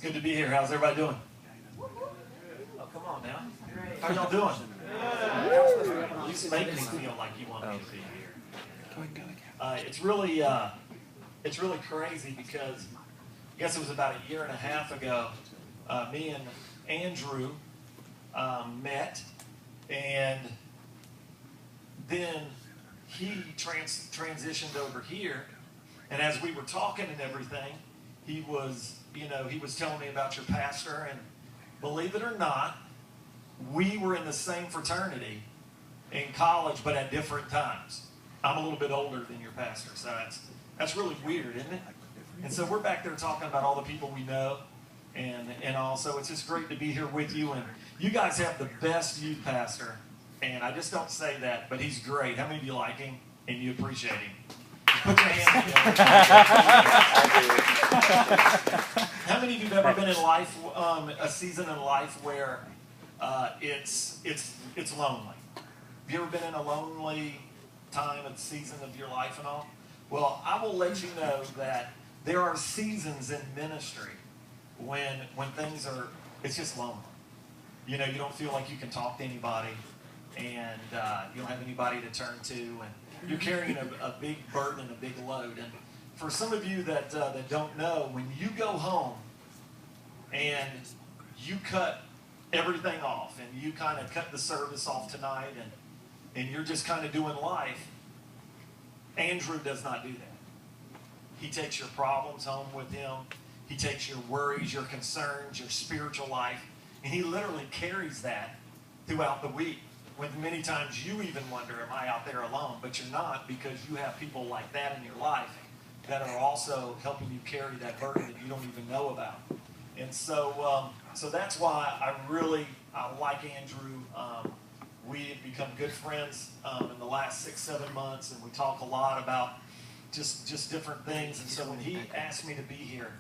Good to be here. How's everybody doing? Oh, come on now. How y'all doing? You make me feel like you want me to be here. It's really crazy because I guess it was about a year and a half ago, me and Andrew met, and then he transitioned over here, and as we were talking and everything, he was telling me about your pastor, and believe it or not, we were in the same fraternity in college, but at different times. I'm a little bit older than your pastor, so that's really weird, isn't it? And so we're back there talking about all the people we know, and also it's just great to be here with you. And you guys have the best youth pastor, and I just don't say that, but he's great. How many of you like him and you appreciate him? Put your hand together. How many of you have ever been in life, a season in life where it's lonely? Have you ever been in a lonely time, a season of your life and all? Well, I will let you know that there are seasons in ministry when things are, it's just lonely. You know, you don't feel like you can talk to anybody, and you don't have anybody to turn to, and you're carrying a big burden and a big load. And for some of you that don't know, when you go home and you cut everything off, and you kind of cut the service off tonight, and you're just kind of doing life, Andrew does not do that. He takes your problems home with him. He takes your worries, your concerns, your spiritual life, and he literally carries that throughout the week. When many times you even wonder, am I out there alone? But you're not, because you have people like that in your life that are also helping you carry that burden that you don't even know about. And so that's why I like Andrew. We've become good friends in the last 6-7 months, and we talk a lot about just different things. And so when he asked me to be here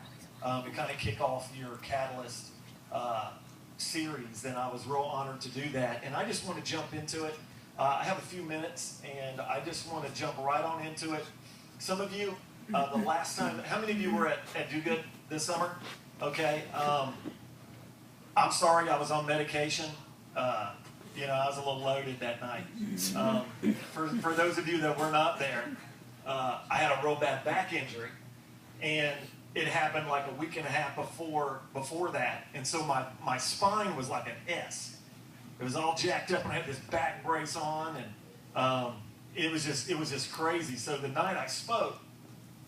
to kind of kick off your Catalyst series, then I was real honored to do that. And I just want to jump into it. I have a few minutes, and I just want to jump right on into it. Some of you, the last time, how many of you were at Do Good this summer? Okay. I'm sorry I was on medication. I was a little loaded that night. For those of you that were not there, I had a real bad back injury, and it happened like a week and a half before that, and so my spine was like an S. It was all jacked up, and I had this back brace on, and it was just crazy. So the night I spoke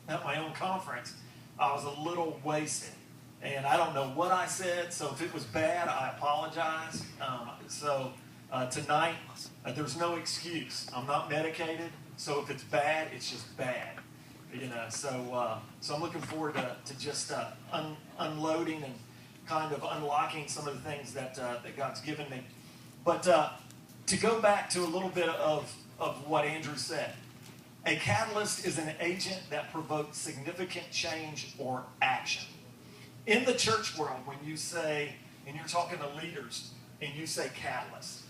at my own conference, I was a little wasted, and I don't know what I said. So if it was bad, I apologize. Tonight, there's no excuse. I'm not medicated, so if it's bad, it's just bad. So I'm looking forward to just unloading and kind of unlocking some of the things that God's given me. But to go back to a little bit of what Andrew said, a catalyst is an agent that provokes significant change or action. In the church world, when you say, and you're talking to leaders, and you say catalyst,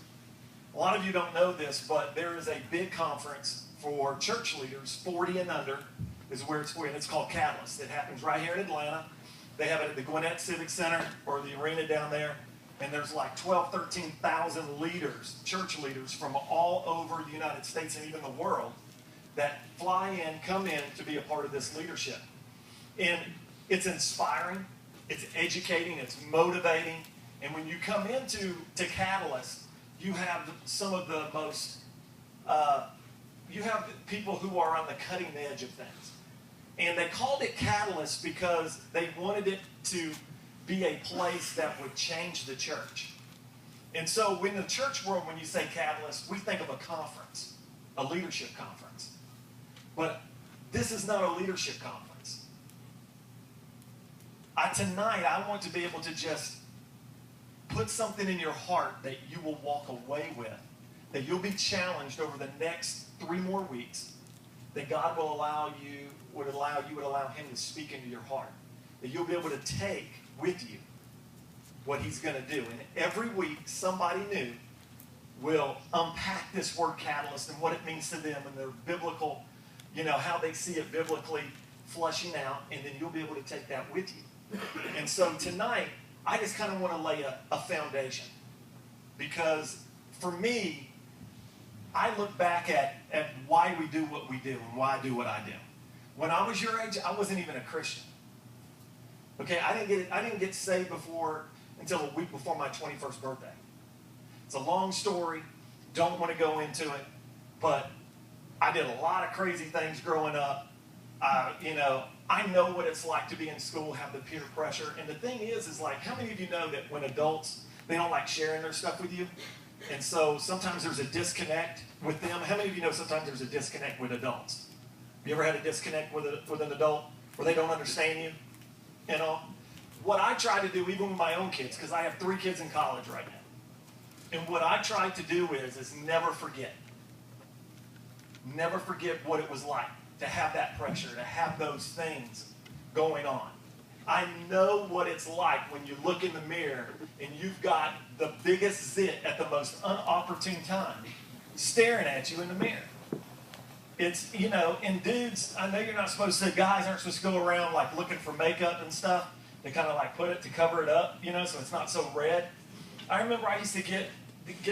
a lot of you don't know this, but there is a big conference for church leaders, 40 and under, is where it's for, and it's called Catalyst. It happens right here in Atlanta. They have it at the Gwinnett Civic Center, or the arena down there, and there's like 13,000 leaders, church leaders from all over the United States and even the world that fly in, come in to be a part of this leadership. And it's inspiring, it's educating, it's motivating, and when you come into Catalyst, you have some of the most, you have people who are on the cutting edge of things. And they called it Catalyst because they wanted it to be a place that would change the church. And so in the church world, when you say Catalyst, we think of a conference, a leadership conference. But this is not a leadership conference. Tonight, I want to be able to just put something in your heart that you will walk away with, that you'll be challenged over the next 3 more weeks, that God will would allow him to speak into your heart, that you'll be able to take with you what he's going to do. And every week, somebody new will unpack this word catalyst and what it means to them and their biblical, how they see it biblically flushing out, and then you'll be able to take that with you. And so tonight, I just kind of want to lay a foundation. Because for me, I look back at why we do what we do and why I do what I do. When I was your age, I wasn't even a Christian. Okay, I didn't get saved until a week before my 21st birthday. It's a long story. Don't want to go into it, but I did a lot of crazy things growing up. I know what it's like to be in school, have the peer pressure. And the thing is like, how many of you know that when adults, they don't like sharing their stuff with you? And so sometimes there's a disconnect with them. How many of you know sometimes there's a disconnect with adults? You ever had a disconnect with an adult where they don't understand you? You know? What I try to do, even with my own kids, because I have 3 kids in college right now. And what I try to do is never forget. Never forget what it was like to have that pressure, to have those things going on. I know what it's like when you look in the mirror and you've got the biggest zit at the most unopportune time staring at you in the mirror. It's, and dudes, I know you're not supposed to, guys aren't supposed to go around like looking for makeup and stuff. They kind of like put it to cover it up, so it's not so red. I remember I used to get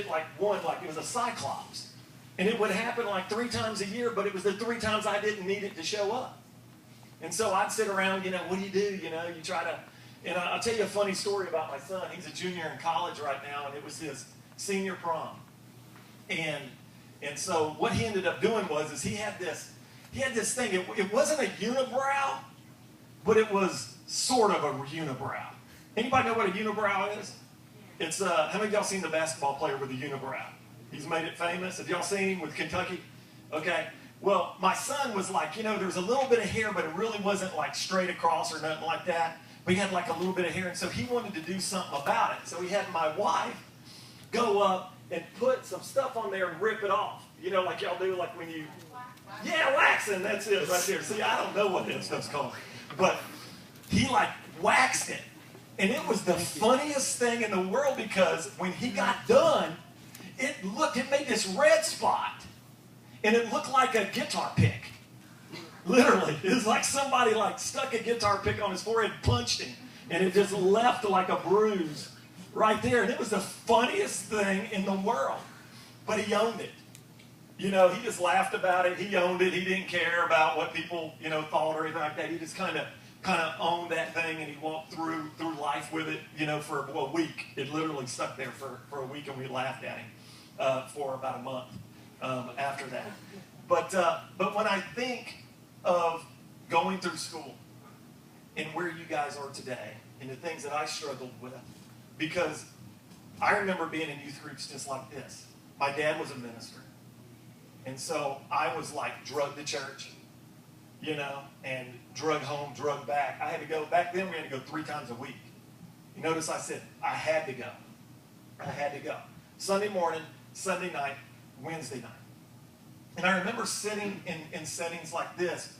like one, like it was a cyclops. And it would happen like 3 times a year, but it was the 3 times I didn't need it to show up. And so I'd sit around, what do? You try to, and I'll tell you a funny story about my son. He's a junior in college right now, and it was his senior prom. And so what he ended up doing was he had this thing. It wasn't a unibrow, but it was sort of a unibrow. Anybody know what a unibrow is? It's, how many of y'all seen the basketball player with a unibrow? He's made it famous. Have y'all seen him with Kentucky? Okay. Well, my son was like, there was a little bit of hair, but it really wasn't like straight across or nothing like that. But he had like a little bit of hair, and so he wanted to do something about it. So he had my wife go up and put some stuff on there and rip it off. Like y'all do, like when you... Yeah, waxing. That's it right there. See, I don't know what that stuff's called. But he like waxed it. And it was the funniest thing in the world because when he got done, it made this red spot. And it looked like a guitar pick. Literally. It was like somebody like stuck a guitar pick on his forehead, punched him. And it just left like a bruise right there. And it was the funniest thing in the world. But he owned it. He just laughed about it. He owned it. He didn't care about what people, thought or anything like that. He just kind of owned that thing, and he walked through life with it, for a week. It literally stuck there for a week, and we laughed at him for about a month after that. But when I think of going through school and where you guys are today and the things that I struggled with, because I remember being in youth groups just like this. My dad was a minister. And so I was like drugged to church, and drug home, drug back. I had to go, back then we had to go 3 times a week. You notice I said I had to go. I had to go. Sunday morning, Sunday night, Wednesday night. And I remember sitting in settings like this,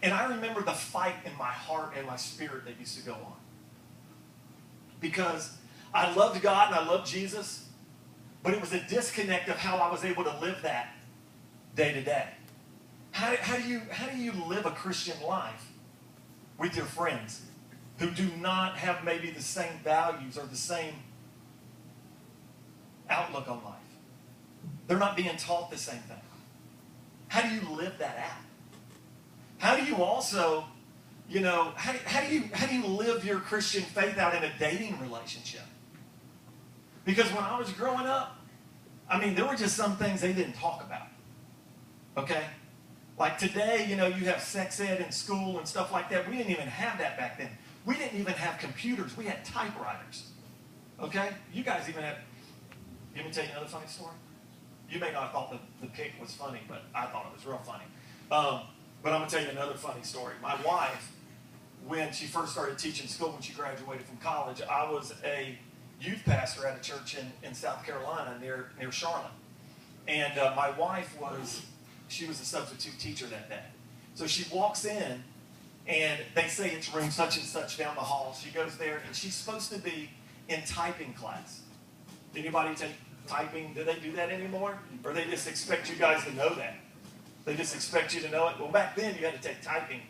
and I remember the fight in my heart and my spirit that used to go on. Because I loved God and I loved Jesus, but it was a disconnect of how I was able to live that day to day. How do you live a Christian life with your friends who do not have maybe the same values or the same outlook on life? They're not being taught the same thing. How do you live that out? How do you also, how do you live your Christian faith out in a dating relationship? Because when I was growing up, there were just some things they didn't talk about. Okay? Like today, you have sex ed in school and stuff like that. We didn't even have that back then. We didn't even have computers. We had typewriters. Okay? You guys even had... Let me tell you another funny story. You may not have thought the pic was funny, but I thought it was real funny. But I'm going to tell you another funny story. My wife, when she first started teaching school, when she graduated from college, I was a youth pastor at a church in South Carolina near Charlotte. And my wife she was a substitute teacher that day. So she walks in, and they say it's room such and such down the hall. She goes there, and she's supposed to be in typing class. Anybody take typing? Do they do that anymore? Or they just expect you guys to know that? They just expect you to know it? Well, back then, you had to take typing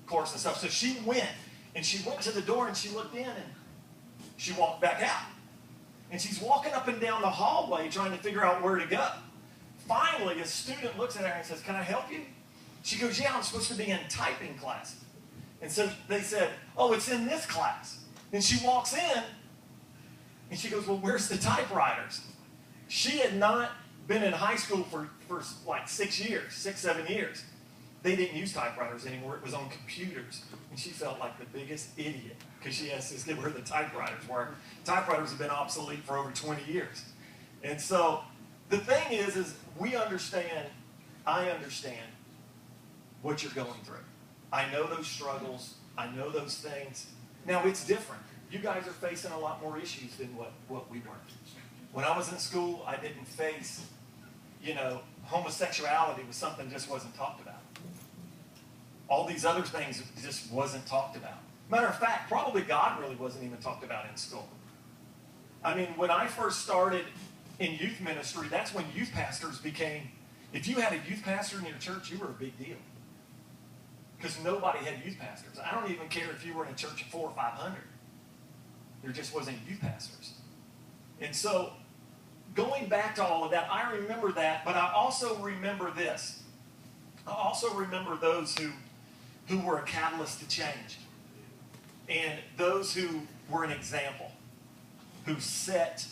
course and stuff. So she went, And she went to the door and she looked in and she walked back out. And she's walking up and down the hallway trying to figure out where to go. Finally, a student looks at her and says, "Can I help you?" She goes, "Yeah, I'm supposed to be in typing class." And so they said, "Oh, it's in this class." And she walks in and she goes, "Well, where's the typewriters?" She had not been in high school for like 6 years, 6, 7 years. They didn't use typewriters anymore. It was on computers. And she felt like the biggest idiot because she asked us where the typewriters were. Typewriters have been obsolete for over 20 years. And so the thing is we understand, I understand what you're going through. I know those struggles. I know those things. Now, it's different. You guys are facing a lot more issues than what we were. When I was in school, I didn't face, homosexuality was something that just wasn't talked about. All these other things just wasn't talked about. Matter of fact, probably God really wasn't even talked about in school. I mean, when I first started in youth ministry, that's when youth pastors became, if you had a youth pastor in your church, you were a big deal. Because nobody had youth pastors. I don't even care if you were in a church of 400 or 500. There just wasn't youth pastors. And so, going back to all of that, I remember that, but I also remember this. I also remember those who were a catalyst to change. And those who were an example, who set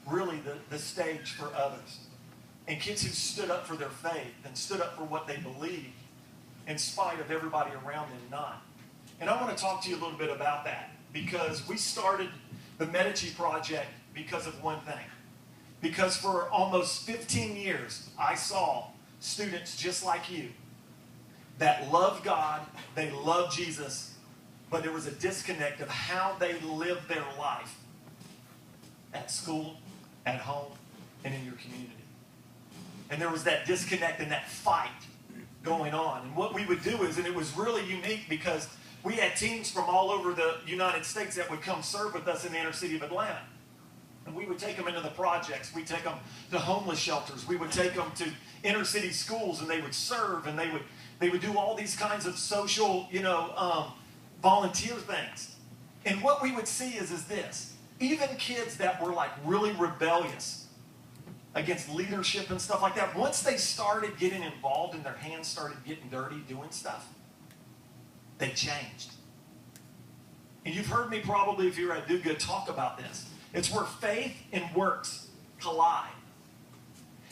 really the stage for others. And kids who stood up for their faith and stood up for what they believed in spite of everybody around them not. And I want to talk to you a little bit about that because we started the Medici project because of one thing. Because for almost 15 years, I saw students just like you that loved God, they loved Jesus, but there was a disconnect of how they lived their life at school, at home, and in your community. And there was that disconnect and that fight going on. And what we would do is, and it was really unique because we had teams from all over the United States that would come serve with us in the inner city of Atlanta. And we would take them into the projects. We'd take them to homeless shelters. We would take them to inner city schools, and they would serve, and they would do all these kinds of social, volunteer things. And what we would see is this. Even kids that were like really rebellious against leadership and stuff like that, once they started getting involved and their hands started getting dirty doing stuff, they changed. And you've heard me probably, if you're at Do Good, talk about this. It's where faith and works collide.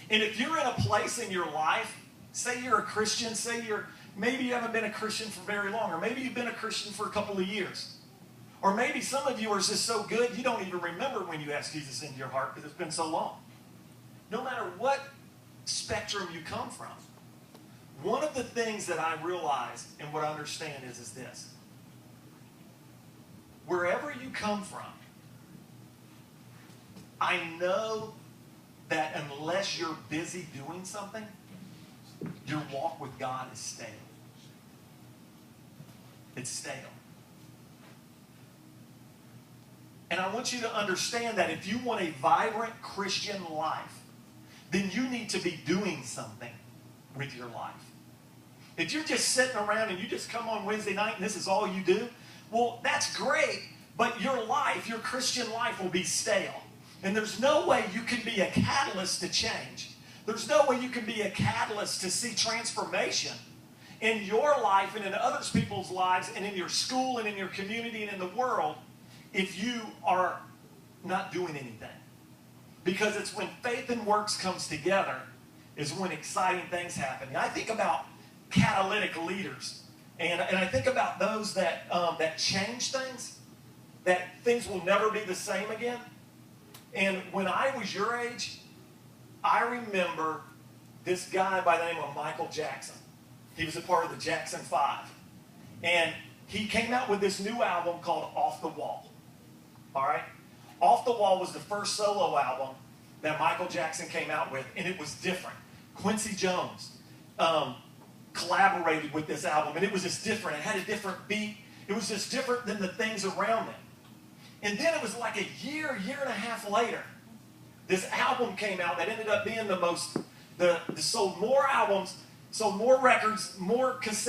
And if you're in a place in your life, say you're a Christian, maybe you haven't been a Christian for very long, or maybe you've been a Christian for a couple of years. Or maybe some of you are just so good you don't even remember when you asked Jesus into your heart because it's been so long. No matter what spectrum you come from, one of the things that I realize and what I understand is this. Wherever you come from, I know that unless you're busy doing something, your walk with God is stale. It's stale. And I want you to understand that if you want a vibrant Christian life, then you need to be doing something with your life. If you're just sitting around and you just come on Wednesday night and this is all you do, well, that's great, but your life, your Christian life will be stale. And there's no way you can be a catalyst to change. There's no way you can be a catalyst to see transformation in your life and in other people's lives and in your school and in your community and in the world if you are not doing anything. Because it's when faith and works comes together is when exciting things happen. And I think about catalytic leaders. And I think about those that change things, that things will never be the same again. And when I was your age, I remember this guy by the name of Michael Jackson. He was a part of the Jackson 5. And he came out with this new album called Off the Wall. All right? Off the Wall was the first solo album that Michael Jackson came out with, and it was different. Quincy Jones collaborated with this album, and it was just different. It had a different beat. It was just different than the things around it. And then it was like a year and a half later, this album came out that ended up being sold more albums, sold more records, more cassettes.